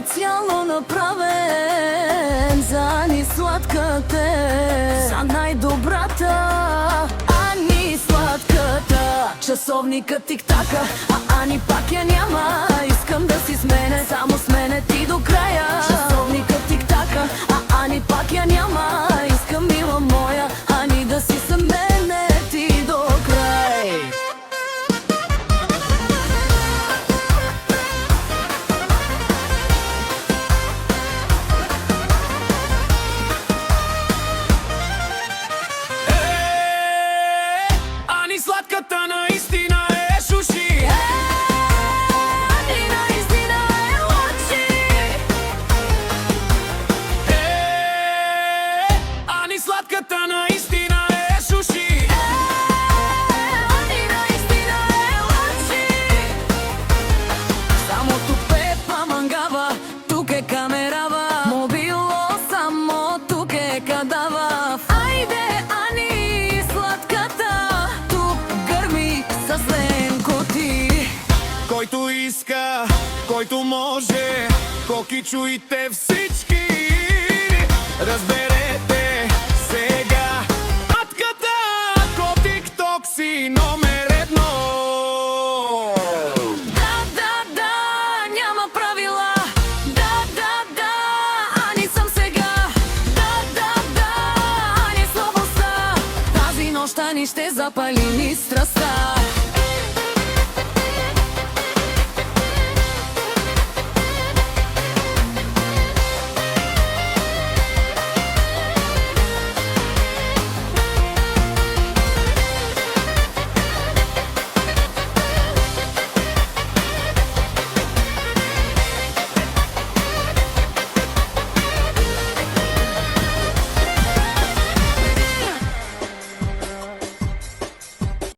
Специално направен за Ани сладката, за най-добрата Ани сладката. Часовникът тик-така, а Ани пак я няма. Искам да си смене, само с мене ти до края. Часовникът тик-така, а Ани пак я няма. Искам, мила моя Ани, да си с мене ти до край. Ани сладката наистина е шуши. Ани наистина е лъчи. Ани сладката наистина е шуши. Ани наистина е лъчи. Само тук пепа мангава, тук е камерава. Мобило само тук е кадава. Айде, Ани сладката, тук гърми с ленко ти. Който иска, който може, коки чуйте всички, разберете сега. Матката, ко тик-ток си номер едно. Да, няма правила. Да, Ани съм сега. Да, Ани слабостта. Тази нощ Ани ще запали ни страстта.